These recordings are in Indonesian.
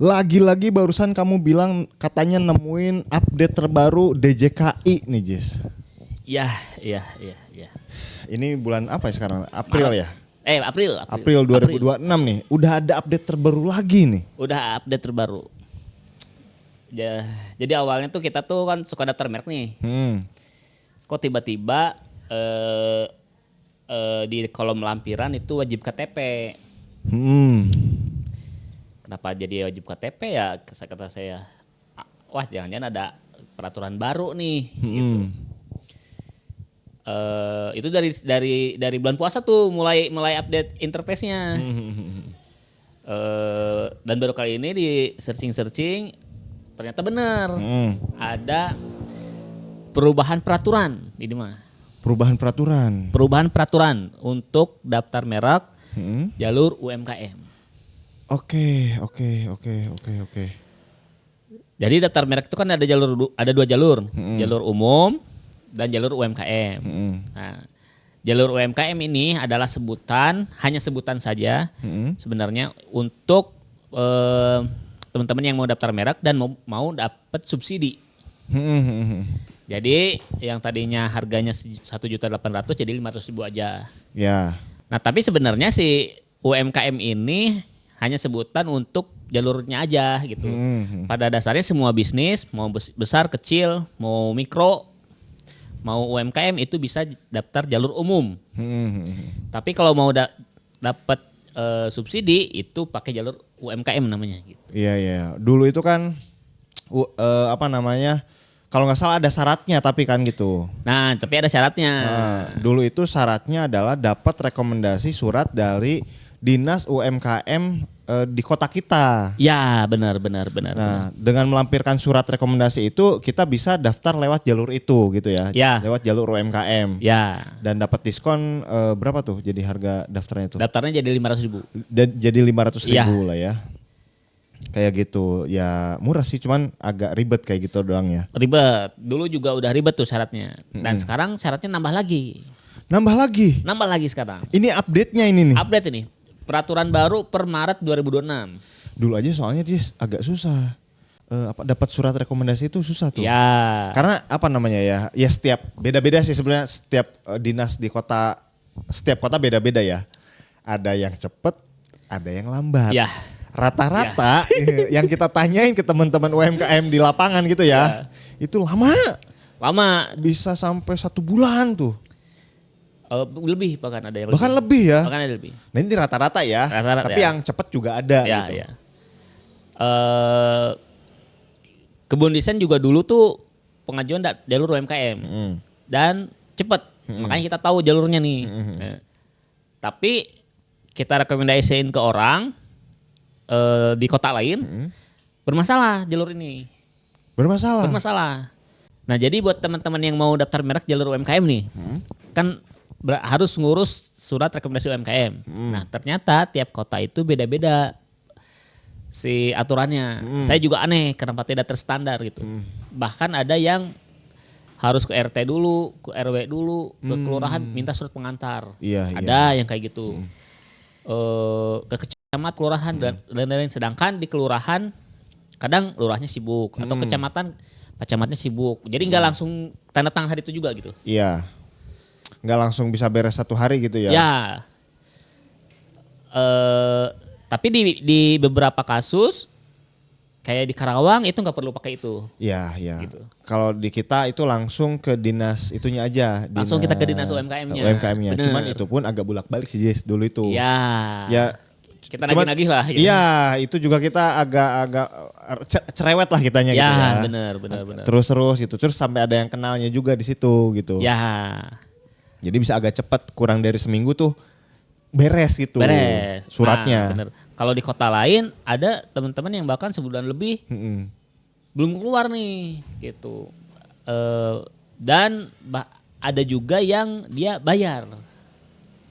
Lagi-lagi barusan kamu bilang katanya nemuin update terbaru DJKI nih Jis. Iya. Ini bulan apa ya sekarang? April ya? April 2026 nih. Udah ada update terbaru lagi nih. Udah update terbaru. Jadi awalnya tuh kita tuh kan suka daftar merek nih. Kok tiba-tiba di kolom lampiran itu wajib KTP. Kenapa jadi wajib KTP ya? Kata saya, wah jangan-jangan ada peraturan baru nih. Gitu. Itu dari bulan puasa tuh mulai update interface-nya. Dan baru kali ini di searching ternyata benar ada perubahan peraturan ini mah. Perubahan peraturan untuk daftar merek jalur UMKM. Oke. Jadi daftar merek itu kan ada dua jalur, jalur umum dan jalur UMKM. Nah, jalur UMKM ini adalah hanya sebutan saja sebenarnya untuk teman-teman yang mau daftar merek dan mau dapat subsidi. Jadi yang tadinya harganya 1.800.000 jadi 500.000 aja. Ya. Nah tapi sebenarnya si UMKM ini hanya sebutan untuk jalurnya aja gitu. Pada dasarnya semua bisnis mau besar kecil mau mikro mau UMKM itu bisa daftar jalur umum. Tapi kalau mau dapat subsidi itu pakai jalur UMKM namanya gitu. Iya. Dulu itu kan kalau nggak salah ada syaratnya tapi kan gitu. Nah, tapi ada syaratnya. Dulu itu syaratnya adalah dapat rekomendasi surat dari Dinas UMKM di kota kita. Ya, benar. Nah, dengan melampirkan surat rekomendasi itu kita bisa daftar lewat jalur itu gitu ya. Lewat jalur UMKM. Ya. Dan dapat diskon berapa tuh jadi harga daftarnya tuh? Daftarnya jadi 500.000. Jadi 500.000 lah ya. Kayak gitu. Ya murah sih cuman agak ribet kayak gitu doang ya. Ribet. Dulu juga udah ribet tuh syaratnya. Dan sekarang syaratnya nambah lagi. Nambah lagi sekarang. Ini update-nya ini nih. Update ini. Peraturan baru per Maret 2026. Dulu aja soalnya dia agak susah. Dapat surat rekomendasi itu susah tuh. Ya. Karena ya setiap beda-beda sih sebenarnya setiap dinas di kota, setiap kota beda-beda ya. Ada yang cepet, ada yang lambat. Ya. Rata-rata yang kita tanyain ke teman-teman UMKM di lapangan gitu ya. Itu lama. Bisa sampai 1 bulan tuh. Lebih bahkan ada yang bahkan lebih ya. Bahkan ada lebih. Nah ini rata-rata ya. Tapi yang cepet juga ada gitu. Ya. Kebun Desain juga dulu tuh pengajuan jalur UMKM dan cepet. Makanya kita tahu jalurnya nih. Tapi kita rekomendasiin ke orang di kota lain bermasalah jalur ini. Bermasalah. Nah jadi buat teman-teman yang mau daftar merek jalur UMKM nih, kan harus ngurus surat rekomendasi UMKM. Nah ternyata tiap kota itu beda-beda si aturannya. Saya juga aneh kenapa tidak terstandar gitu. Bahkan ada yang harus ke RT dulu, ke RW dulu, ke kelurahan minta surat pengantar. Ada yang kayak gitu. Ke kecamatan, kelurahan dan lain-lain. Sedangkan di kelurahan kadang lurahnya sibuk atau kecamatannya sibuk. Jadi nggak langsung tanda tangan hari itu juga gitu. Iya. Nggak langsung bisa beres 1 hari gitu ya? Ya. Tapi di beberapa kasus kayak di Karawang itu nggak perlu pakai itu. Iya. Gitu. Kalau di kita itu langsung ke dinas itunya aja. Langsung kita ke dinas UMKM-nya. UMKM-nya. Cuman itu pun agak bolak-balik sih Jess dulu itu. Ya. Kita nagih lah. Gitu. Iya, itu juga kita agak cerewet lah kitanya gitu ya. Benar. Terus gitu. Terus sampai ada yang kenalnya juga di situ gitu. Ya. Jadi bisa agak cepat, kurang dari seminggu tuh beres gitu. Suratnya. Bener. Kalau di kota lain ada teman-teman yang bahkan sebulan lebih belum keluar nih gitu. Dan ada juga yang dia bayar.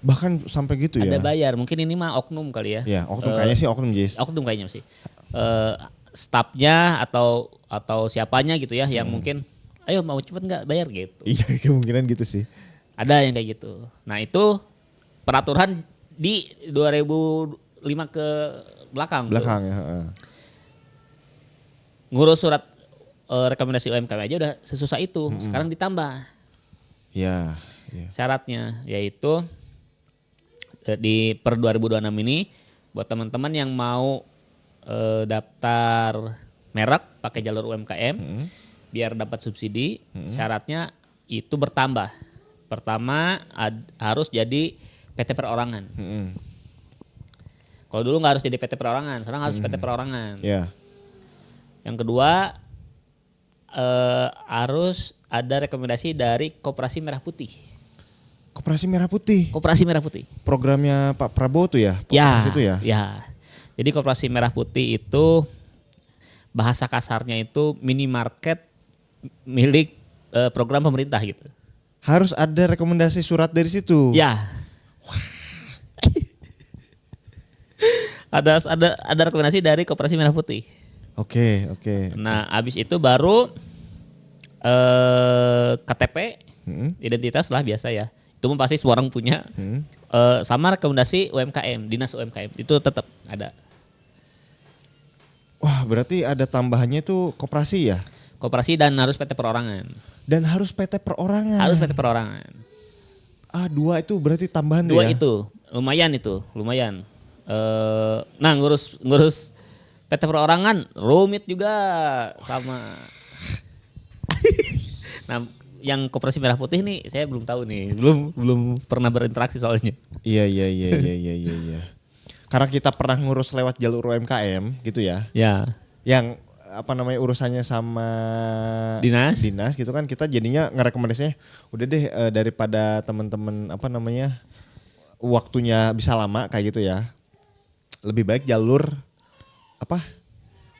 Bahkan sampai gitu ya? Ada bayar, mungkin ini mah oknum kali ya. Ya oknum kayaknya sih oknum Jis. Oknum kayaknya sih. Stafnya atau siapanya gitu ya yang mungkin ayo mau cepet nggak bayar gitu. Iya kemungkinan gitu sih. Ada yang kayak gitu. Nah itu peraturan di 2005 ke belakang. Ya. ngurus surat rekomendasi UMKM aja udah sesusah itu. Sekarang ditambah Ya. Ya. syaratnya, yaitu di per 2026 ini buat teman-teman yang mau daftar merek pakai jalur UMKM biar dapat subsidi, syaratnya itu bertambah. Pertama harus jadi PT perorangan. Kalau dulu nggak harus jadi PT perorangan, sekarang harus PT perorangan. Ya. Yang kedua harus ada rekomendasi dari Koperasi Merah Putih. Koperasi Merah Putih. Koperasi Merah Putih. Programnya Pak Prabowo tuh ya? Ya, Itu ya. ya. Jadi Koperasi Merah Putih itu bahasa kasarnya itu minimarket milik program pemerintah gitu. Harus ada rekomendasi surat dari situ. Ya. ada rekomendasi dari Koperasi Merah Putih. Oke. Nah, habis itu baru KTP, identitas lah biasa ya. Itu pun pasti semua orang punya. Sama rekomendasi UMKM, dinas UMKM itu tetap ada. Wah, berarti ada tambahannya itu koperasi ya? Koperasi dan harus PT perorangan. Dan harus PT perorangan. Harus PT perorangan. Dua itu berarti tambahan tuh Dua ya? itu, lumayan. Nah, ngurus PT perorangan rumit juga sama. Nah, yang Koperasi Merah Putih nih saya belum tahu nih, belum pernah berinteraksi soalnya. Iya. Karena kita pernah ngurus lewat jalur UMKM gitu ya. Ya. Yang urusannya sama Dinas gitu kan, kita jadinya ngerekomendasinya udah deh daripada teman-teman waktunya bisa lama kayak gitu ya. Lebih baik jalur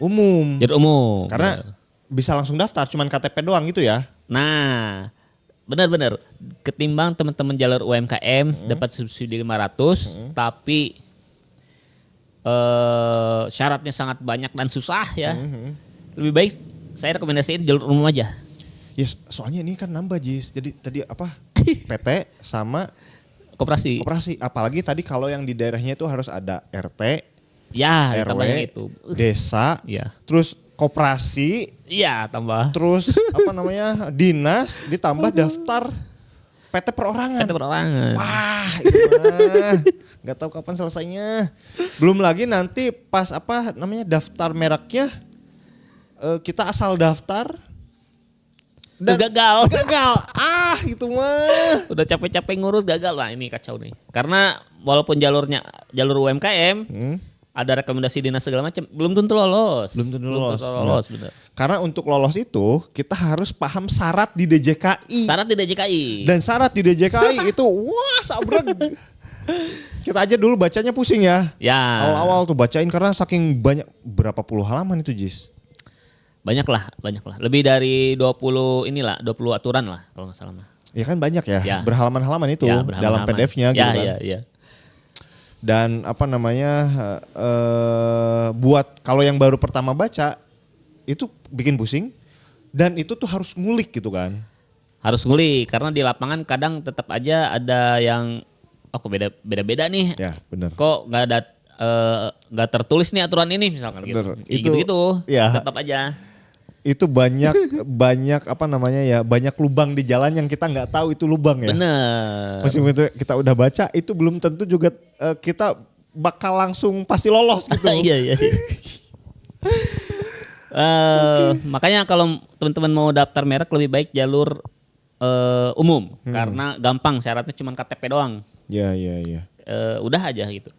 umum. Jalur umum. Karena bisa langsung daftar cuman KTP doang gitu ya. Nah, benar. Ketimbang teman-teman jalur UMKM dapat subsidi 500 tapi syaratnya sangat banyak dan susah ya. Lebih baik saya rekomendasiin jalur umum aja. Yes, soalnya ini kan nambah Jis. Jadi tadi PT sama Koperasi. Apalagi tadi kalau yang di daerahnya itu harus ada RT, Ya, RW, tambah yang itu. desa, Ya. terus koperasi, Iya, tambah. terus dinas, ditambah daftar PT perorangan. PT perorangan. Wah, itu mah nggak tahu kapan selesainya. Belum lagi nanti pas daftar mereknya kita asal daftar dan gagal. Itu mah. Udah capek-capek ngurus gagal. Wah, ini kacau nih. Karena walaupun jalur UMKM ada rekomendasi dinas segala macam, belum tentu lolos. Benar. Karena untuk lolos itu kita harus paham syarat di DJKI. Dan syarat di DJKI itu sabrek. Kita aja dulu bacanya pusing ya. Ya. Awal-awal tuh bacain karena saking banyak, berapa puluh halaman itu Jis. Banyak lah. Lebih dari 20 aturan lah kalau nggak salah mah. Ya kan banyak ya, Ya. berhalaman-halaman itu dalam PDF-nya gitu kan. Iya. Dan buat kalau yang baru pertama baca itu bikin pusing dan itu tuh harus ngulik gitu kan. Harus ngulik karena di lapangan kadang tetap aja ada yang kok beda-beda nih. Ya, benar. Kok nggak tertulis nih aturan ini misalkan Bener. gitu. Gitu. Ya. Tetap aja. Itu banyak banyak lubang di jalan yang kita nggak tahu itu lubang ya. Bener. Meskipun itu kita udah baca, itu belum tentu juga kita bakal langsung pasti lolos gitu. Iya. Makanya kalau teman-teman mau daftar merek lebih baik jalur umum karena gampang, syaratnya cuma KTP doang. Iya. Udah aja gitu.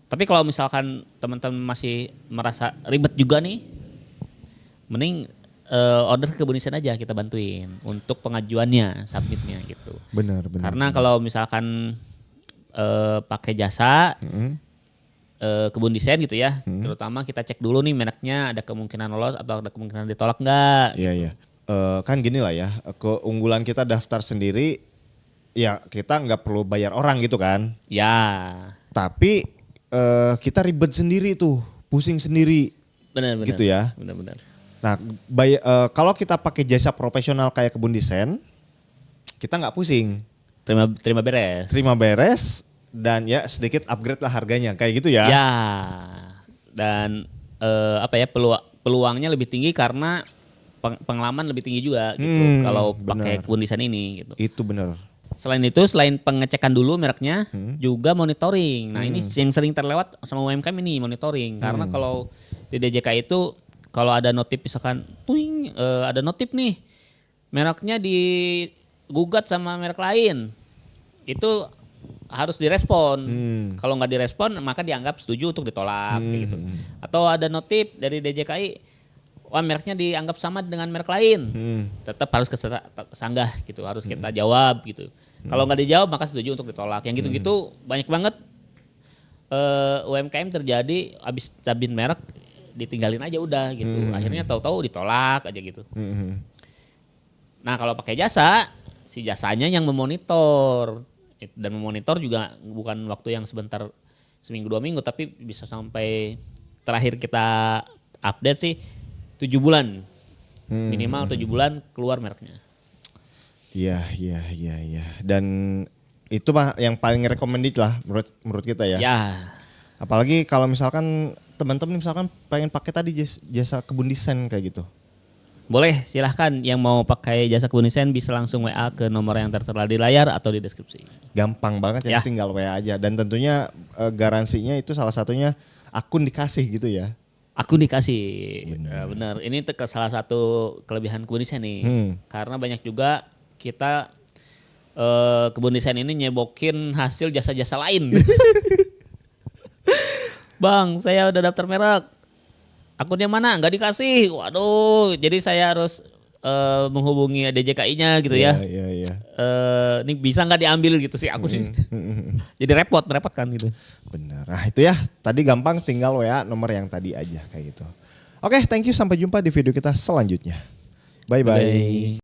Tapi kalau misalkan teman-teman masih merasa ribet juga nih, mending order ke Bunisan aja, kita bantuin untuk pengajuannya, submitnya gitu. Benar. Karena kalau misalkan pakai jasa kebun desain gitu ya, terutama kita cek dulu nih mereknya ada kemungkinan lolos atau ada kemungkinan ditolak enggak. Iya. Kan gini lah ya, keunggulan kita daftar sendiri, ya kita nggak perlu bayar orang gitu kan. Ya. Tapi kita ribet sendiri tuh, pusing sendiri. Benar. Gitu ya. Benar. Nah, kalau kita pakai jasa profesional kayak kebun desain, kita nggak pusing. Terima beres. Terima beres dan ya sedikit upgrade lah harganya kayak gitu ya. Ya. Dan apa ya peluangnya lebih tinggi karena pengalaman lebih tinggi juga gitu kalau pakai benar. kebun desain ini gitu. Itu benar. Selain itu, selain pengecekan dulu mereknya, juga monitoring. Nah ini yang sering terlewat sama UMKM ini monitoring. Karena kalau di DJK itu kalau ada notif misalkan, tuing, ada notif nih mereknya digugat sama merek lain, itu harus direspon. Kalau nggak direspon maka dianggap setuju untuk ditolak kayak gitu. Atau ada notif dari DJKI, wah mereknya dianggap sama dengan merek lain, tetap harus kesanggah gitu, harus kita jawab gitu. Kalau nggak dijawab maka setuju untuk ditolak. Yang gitu-gitu banyak banget UMKM terjadi abis cabin merek ditinggalin aja udah gitu. Akhirnya tahu-tahu ditolak aja gitu. Nah kalau pakai jasa, si jasanya yang memonitor. Dan memonitor juga bukan waktu yang sebentar, seminggu 2 minggu, tapi bisa sampai terakhir kita update sih 7 bulan. Minimal 7 bulan keluar mereknya. Iya. Dan itu mah yang paling recommended lah menurut kita ya. Ya. Apalagi kalau misalkan teman-teman misalkan pengen pakai tadi jasa kebun desain kayak gitu. Boleh, silahkan yang mau pakai jasa kebun desain bisa langsung WA ke nomor yang tertera di layar atau di deskripsi. Gampang banget ya, tinggal WA aja. Dan tentunya garansinya itu salah satunya akun dikasih gitu ya. Akun dikasih, benar. Ini salah satu kelebihan kebun desain nih. Karena banyak juga kita kebun desain ini nyebokin hasil jasa-jasa lain. Bang, saya udah daftar merek. Akunnya mana? Nggak dikasih. Waduh, jadi saya harus menghubungi DJKI-nya gitu ya. Iya. Ini bisa nggak diambil gitu sih akunnya. Jadi merepotkan gitu. Benar. Nah itu ya, tadi gampang tinggal WA nomor yang tadi aja kayak gitu. Oke, thank you, sampai jumpa di video kita selanjutnya. Bye-bye.